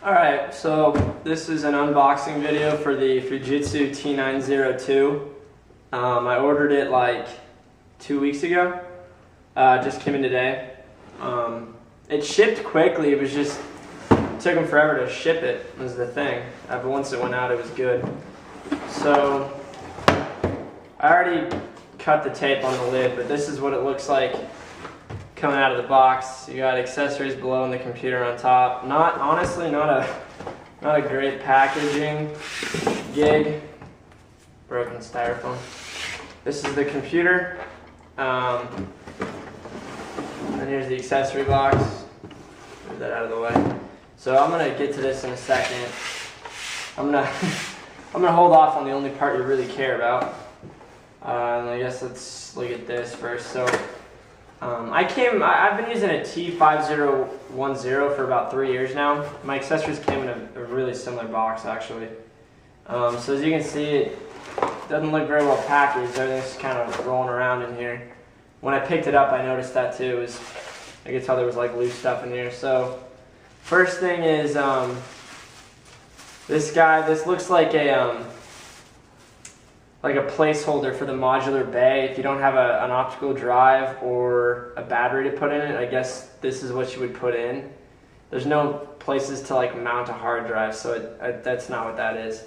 Alright, so this is an unboxing video for the Fujitsu T902. I ordered it like 2 weeks ago. Just came in today. It shipped quickly, it took them forever to ship it, was the thing. But once it went out, it was good. So, I already cut the tape on the lid, but this is what it looks like coming out of the box. You got accessories below and the computer on top. Honestly, not a great packaging gig. Broken styrofoam. This is the computer. And here's the accessory box. Move that out of the way. So I'm gonna get to this in a second. I'm gonna hold off on the only part you really care about. And I guess let's look at this first. So I've been using a T5010 for about 3 years now. My accessories came in a really similar box actually. So as you can see, it doesn't look very well packaged. Everything's kind of rolling around in here. When I picked it up, I noticed that too. I could tell there was like loose stuff in here. So first thing is this guy. This looks like a placeholder for the modular bay. If you don't have an optical drive or a battery to put in it, I guess this is what you would put in. There's no places to like mount a hard drive, so that's not what that is.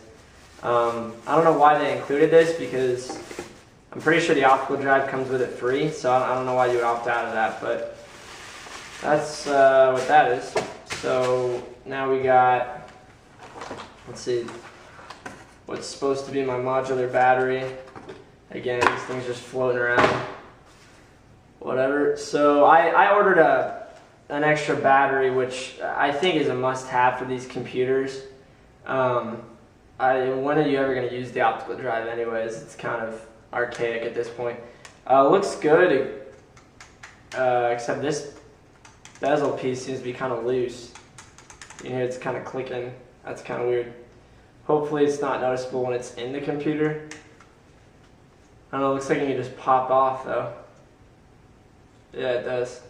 I don't know why they included this, because I'm pretty sure the optical drive comes with it free, so I don't know why you would opt out of that, but that's what that is. So now we got, let's see, what's supposed to be my modular battery. Again, these things just floating around. Whatever. So I ordered an extra battery, which I think is a must-have for these computers. When are you ever going to use the optical drive anyways? It's kind of archaic at this point. Looks good, except this bezel piece seems to be kind of loose. You can hear it's kind of clicking. That's kind of weird. Hopefully it's not noticeable when it's in the computer. I don't know, it looks like it can just pop off though. Yeah, it does.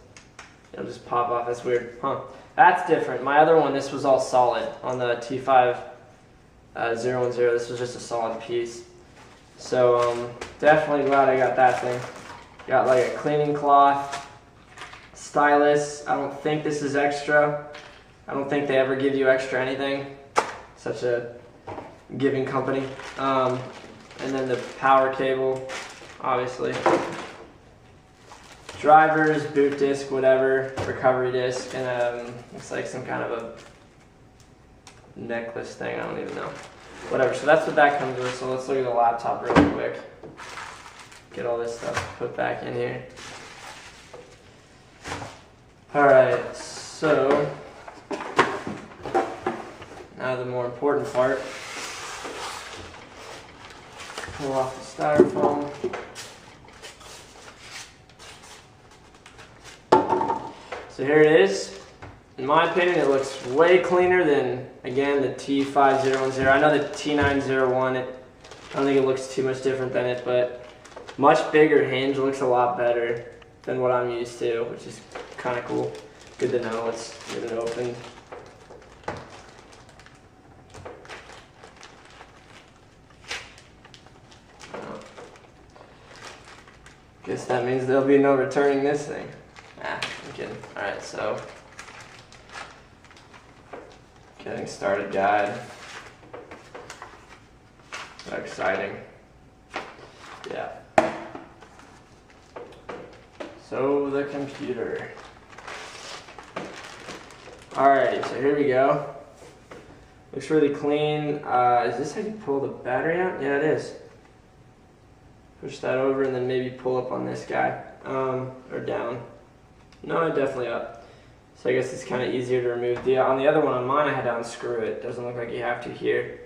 It'll just pop off, that's weird. Huh. That's different. My other one, this was all solid. On the T5010, this was just a solid piece. So, definitely glad I got that thing. Got like a cleaning cloth, stylus. I don't think this is extra. I don't think they ever give you extra anything. Such a giving company. And then the power cable, obviously. Drivers, boot disc, whatever, recovery disc, and looks like some kind of a necklace thing, I don't even know. Whatever, so that's what that comes with. So let's look at the laptop real quick. Get all this stuff put back in here. Alright, so now the more important part. Pull off the styrofoam. So here it is. In my opinion, it looks way cleaner than, again, the T5010. I know the T901, I don't think it looks too much different than it, but much bigger hinge, looks a lot better than what I'm used to, which is kind of cool. Good to know. Let's get it open. Guess that means there'll be no returning this thing. I'm kidding. Alright, so getting started guide. So exciting. Yeah. So the computer. Alrighty, so here we go. Looks really clean. Is this how you pull the battery out? Yeah, it is. Push that over and then maybe pull up on this guy. Or down. No, definitely up. So I guess it's kind of easier to remove. On the other one, on mine, I had to unscrew it. Doesn't look like you have to here.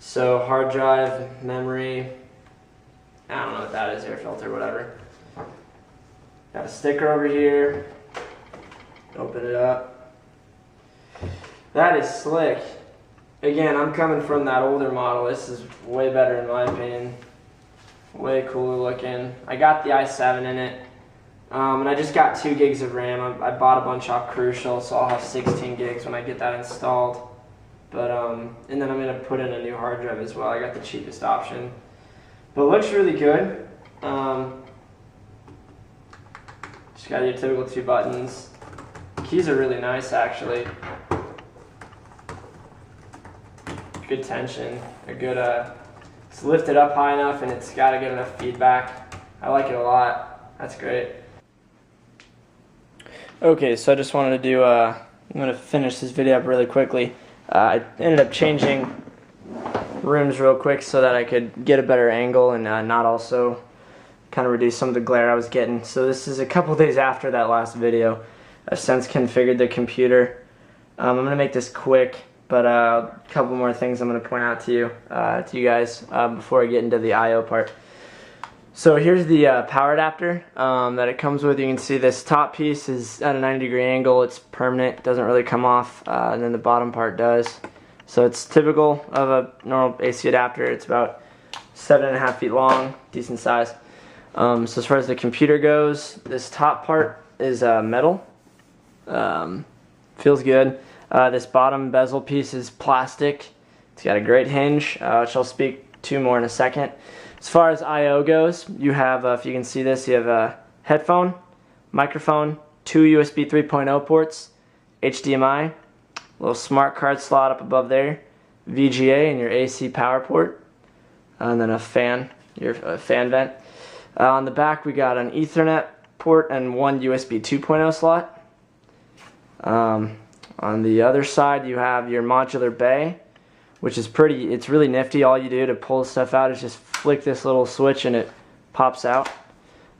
So hard drive, memory, I don't know what that is, air filter, whatever. Got a sticker over here. Open it up. That is slick. Again, I'm coming from that older model. This is way better in my opinion. Way cooler looking. I got the i7 in it. And I just got 2 gigs of RAM. I bought a bunch off Crucial, so I'll have 16 gigs when I get that installed. But and then I'm gonna put in a new hard drive as well. I got the cheapest option, but it looks really good. Just got your typical 2 buttons. Keys are really nice, actually. Good tension. A good. It's lifted up high enough, and it's got a good enough feedback. I like it a lot. That's great. Okay, so I just wanted to do. I'm gonna finish this video up really quickly. I ended up changing rooms real quick so that I could get a better angle and not also kind of reduce some of the glare I was getting. So this is a couple days after that last video. I've since configured the computer. I'm going to make this quick, but a couple more things I'm going to point out to you guys before I get into the I/O part. So here's the power adapter that it comes with. You can see this top piece is at a 90-degree angle. It's permanent, doesn't really come off, and then the bottom part does. So it's typical of a normal AC adapter. It's about 7.5 feet long, decent size. So as far as the computer goes, this top part is metal. Feels good. This bottom bezel piece is plastic. It's got a great hinge, which I'll speak to more in a second. As far as I/O goes, you have, if you can see this, you have a headphone, microphone, 2 USB 3.0 ports, HDMI, a little smart card slot up above there, VGA and your AC power port, and then a fan, your fan vent. On the back we got an Ethernet port and 1 USB 2.0 slot. On the other side you have your modular bay, which is it's really nifty. All you do to pull stuff out is just flick this little switch and it pops out.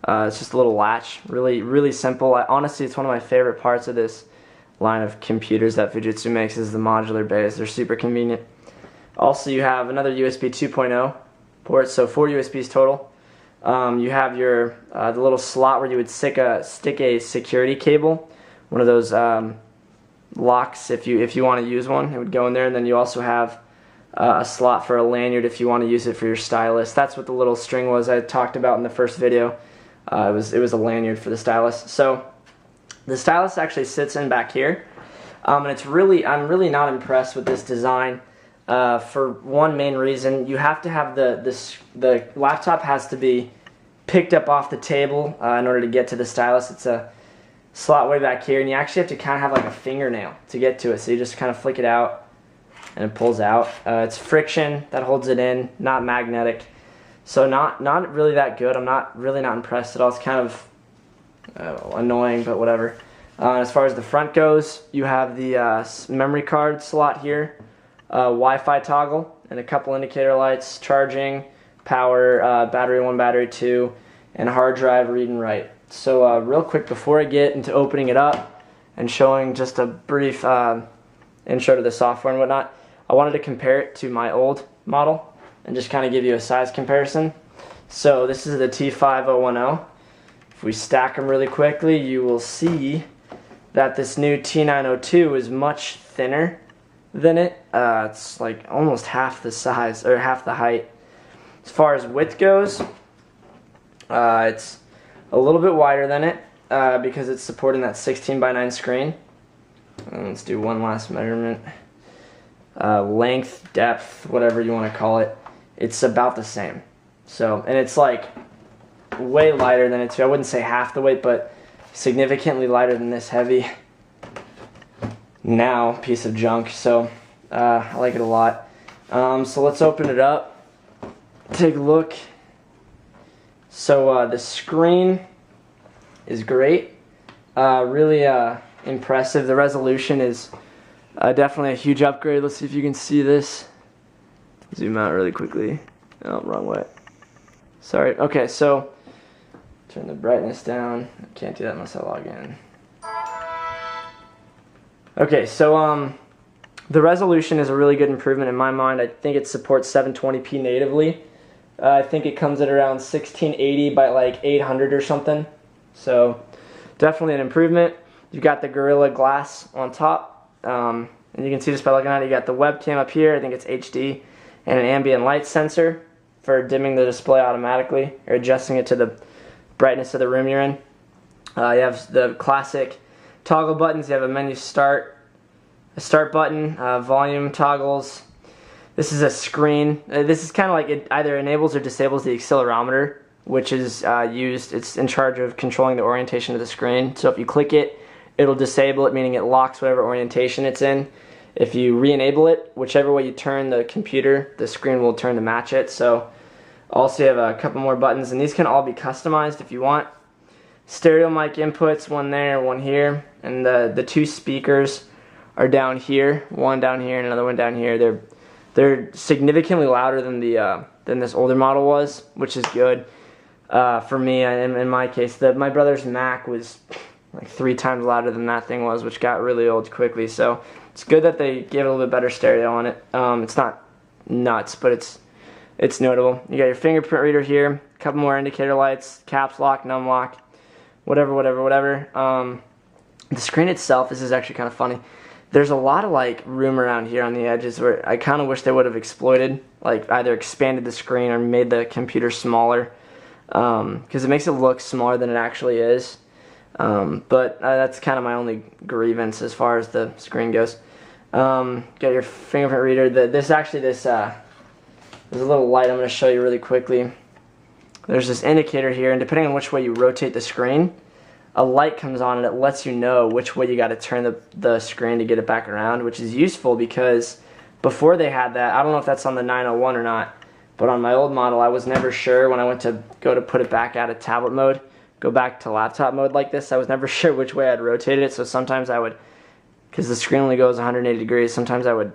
It's just a little latch, really simple. Honestly, it's one of my favorite parts of this line of computers that Fujitsu makes is the modular bays. They're super convenient. Also, you have another USB 2.0 port, so 4 USBs total. You have your the little slot where you would stick a security cable, one of those locks if you want to use one. It would go in there, and then you also have a slot for a lanyard if you want to use it for your stylus. That's what the little string was I talked about in the first video. It was a lanyard for the stylus. So the stylus actually sits in back here, and I'm really not impressed with this design. For one main reason, you have to have the laptop has to be picked up off the table in order to get to the stylus. It's a slot way back here, and you actually have to kind of have like a fingernail to get to it. So you just kind of flick it out, and it pulls out. It's friction that holds it in, not magnetic. So not really that good. I'm really not impressed at all. It's kind of annoying, but whatever. As far as the front goes, you have the memory card slot here. Wi-Fi toggle and a couple indicator lights, charging, power, battery 1, battery 2, and hard drive read and write. So real quick before I get into opening it up and showing just a brief intro to the software and whatnot, I wanted to compare it to my old model and just kind of give you a size comparison. So this is the T5010. If we stack them really quickly, you will see that this new T902 is much thinner than it. It's like almost half the size, or half the height. As far as width goes, it's a little bit wider than it because it's supporting that 16:9 screen. And let's do one last measurement. Length, depth, whatever you want to call it, it's about the same. So, and it's like way lighter than it too. I wouldn't say half the weight, but significantly lighter than this heavy now piece of junk. So I like it a lot. So let's open it up, take a look. So the screen is great, really impressive. The resolution is definitely a huge upgrade. Let's see if you can see this. Zoom out really quickly. Oh, wrong way. Sorry. Okay, so turn the brightness down. I can't do that unless I log in. Okay, so the resolution is a really good improvement in my mind. I think it supports 720p natively. I think it comes at around 1680 by like 800 or something. So definitely an improvement. You've got the Gorilla Glass on top, and you can see just by looking at it, you got the webcam up here. I think it's HD, and an ambient light sensor for dimming the display automatically or adjusting it to the brightness of the room you're in. You have the classic toggle buttons. You have a menu start, a start button, volume toggles. This is a screen. This is kind of like it either enables or disables the accelerometer, which is it's in charge of controlling the orientation of the screen. So if you click it, it'll disable it, meaning it locks whatever orientation it's in. If you re-enable it, whichever way you turn the computer, the screen will turn to match it. So also you have a couple more buttons, and these can all be customized if you want. Stereo mic inputs, one there, one here, and the two speakers are down here, one down here and another one down here. They're significantly louder than than this older model was, which is good for me. In my case, my brother's Mac was like 3 times louder than that thing was, which got really old quickly. So it's good that they gave it a little bit better stereo on it. It's not nuts, but it's notable. You got your fingerprint reader here, a couple more indicator lights, caps lock, num lock, whatever. The screen itself, this is actually kind of funny. There's a lot of like room around here on the edges where I kind of wish they would have exploited, like either expanded the screen or made the computer smaller, because it makes it look smaller than it actually is. But that's kind of my only grievance as far as the screen goes. Got your fingerprint reader. There's a little light I'm going to show you really quickly. There's this indicator here, and depending on which way you rotate the screen, a light comes on and it lets you know which way you got to turn the screen to get it back around, which is useful because before they had that, I don't know if that's on the 901 or not, but on my old model I was never sure when I went to go to put it back out of tablet mode, go back to laptop mode like this, I was never sure which way I'd rotated it. So sometimes I would, because the screen only goes 180 degrees, sometimes I would,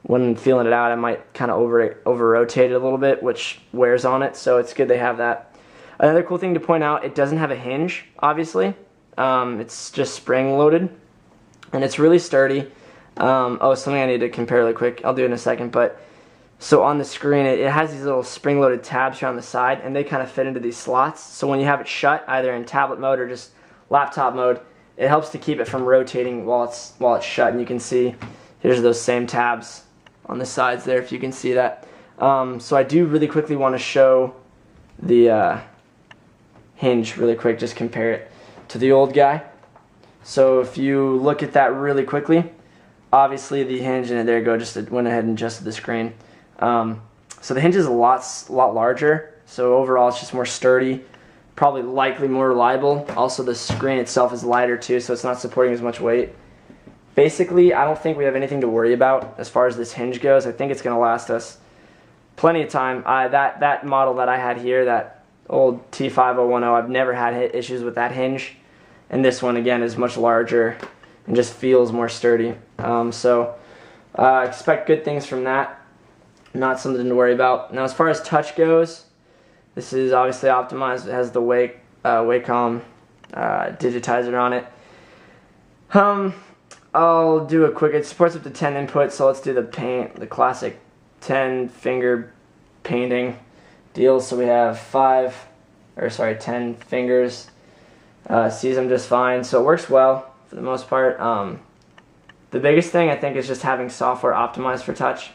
when feeling it out, I might kind of over rotate it a little bit, which wears on it. So it's good they have that. Another cool thing to point out, it doesn't have a hinge, obviously. It's just spring loaded, and it's really sturdy. Oh, something I need to compare really quick. I'll do it in a second. But so on the screen, it has these little spring loaded tabs here on the side, and they kind of fit into these slots. So when you have it shut, either in tablet mode or just laptop mode, it helps to keep it from rotating while it's shut. And you can see here's those same tabs on the sides there, if you can see that. So I do really quickly want to show the hinge really quick, just compare it to the old guy. So if you look at that really quickly, obviously the hinge, and there you go, just went ahead and adjusted the screen. So the hinge is a lot larger, so overall it's just more sturdy, probably likely more reliable. Also the screen itself is lighter too, so it's not supporting as much weight. Basically, I don't think we have anything to worry about as far as this hinge goes. I think it's going to last us plenty of time. That model that I had here, that old T5010, I've never had issues with that hinge, and this one again is much larger and just feels more sturdy. So expect good things from that. Not something to worry about. Now as far as touch goes, this is obviously optimized. It has the Wacom digitizer on it. I'll do a quick, it supports up to 10 inputs, so let's do the classic 10 finger painting deal. So we have 10 fingers, sees them just fine, so it works well for the most part. The biggest thing I think is just having software optimized for touch,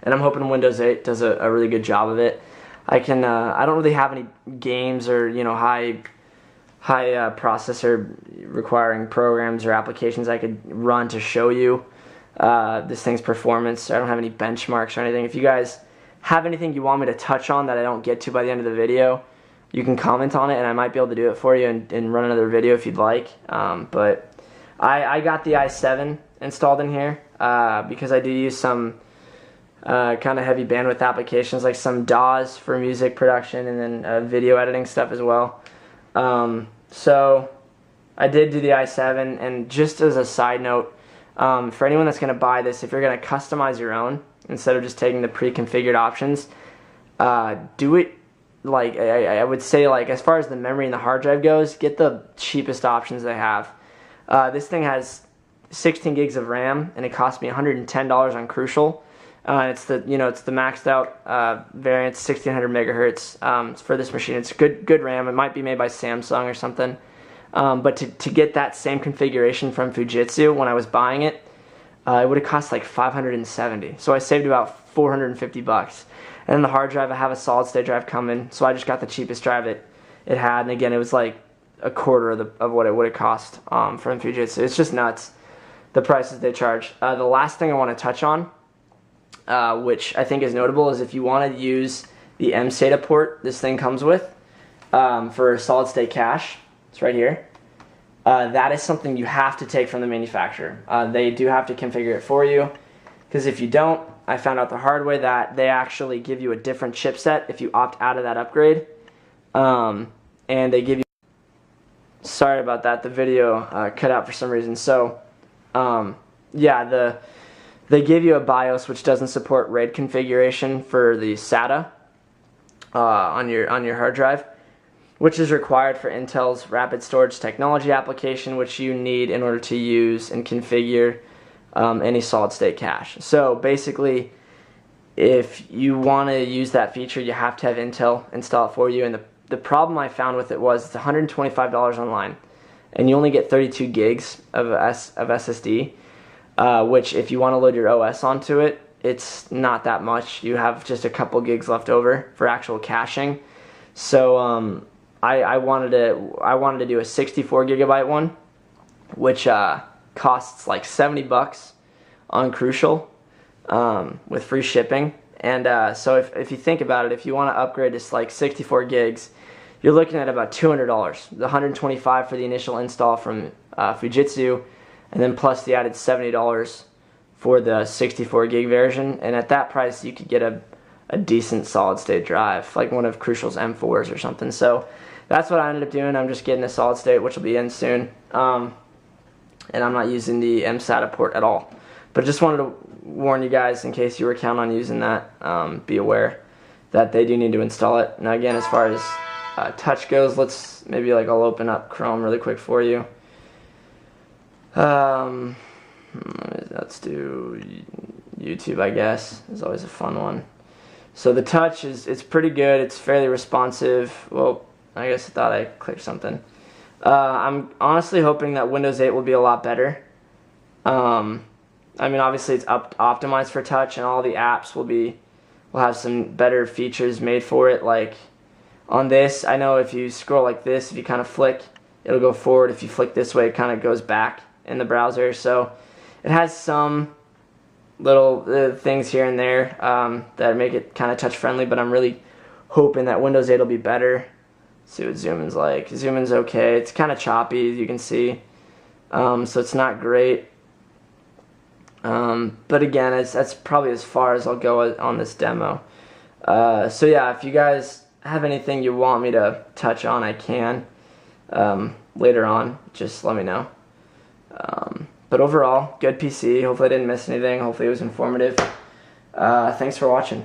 and I'm hoping Windows 8 does a really good job of it. I don't really have any games or high processor requiring programs or applications I could run to show you this thing's performance. I don't have any benchmarks or anything. If you guys have anything you want me to touch on that I don't get to by the end of the video, you can comment on it and I might be able to do it for you and run another video if you'd like. But I got the i7 installed in here because I do use some kind of heavy bandwidth applications, like some DAWs for music production and then video editing stuff as well. So I did do the i7, and just as a side note, for anyone that's going to buy this, if you're going to customize your own instead of just taking the pre-configured options, do it like I would say, like as far as the memory and the hard drive goes, get the cheapest options they have. This thing has 16 gigs of RAM, and it cost me $110 on Crucial. It's the it's the maxed out variant, 1600 megahertz for this machine. It's good RAM. It might be made by Samsung or something. But to get that same configuration from Fujitsu when I was buying it, it would have cost like $570. So I saved about $450. And then the hard drive, I have a solid state drive coming, so I just got the cheapest drive it had. And again, it was like a quarter of what it would have cost from Fujitsu. It's just nuts. the prices they charge. The last thing I want to touch on, which I think is notable, is if you want to use the M-SATA port this thing comes with for solid state cache. It's right here. That is something you have to take from the manufacturer. They do have to configure it for you, because if you don't, I found out the hard way that they actually give you a different chipset if you opt out of that upgrade. And they give you, sorry about that, the video cut out for some reason. So yeah, they give you a BIOS which doesn't support RAID configuration for the SATA on your hard drive, which is required for Intel's rapid storage technology application, which you need in order to use and configure any solid state cache. So basically, if you want to use that feature, you have to have Intel install it for you. And the problem I found with it was it's $125 online, and you only get 32 gigs of SSD, which if you want to load your OS onto it, it's not that much. You have just a couple gigs left over for actual caching. So I wanted to do a 64 gigabyte one, which costs like $70 on Crucial with free shipping. And so if you think about it, if you want to upgrade to like 64 gigs, you're looking at about $200. The $125 for the initial install from Fujitsu, and then plus the added $70 for the 64 gig version. And at that price, you could get a decent solid state drive, like one of Crucial's M4s or something. So that's what I ended up doing. I'm just getting a solid state, which will be in soon. And I'm not using the M-SATA port at all. But just wanted to warn you guys, in case you were counting on using that, be aware that they do need to install it. Now again, as far as touch goes, I'll open up Chrome really quick for you. Let's do YouTube, I guess. It's always a fun one. So the touch it's pretty good. It's fairly responsive. Well, I guess I thought I clicked something. I'm honestly hoping that Windows 8 will be a lot better. I mean, obviously it's optimized for touch, and all the apps will have some better features made for it. Like on this, I know if you scroll like this, if you kind of flick, it'll go forward. If you flick this way, it kind of goes back in the browser. So it has some little things here and there that make it kind of touch friendly, but I'm really hoping that Windows 8 will be better. Let's see what zoom in's like. Zoom in's okay. It's kind of choppy, as you can see, so it's not great. But again, that's probably as far as I'll go on this demo. So yeah, if you guys have anything you want me to touch on, I can later on. Just let me know. But overall, good PC. Hopefully I didn't miss anything. Hopefully it was informative. Thanks for watching.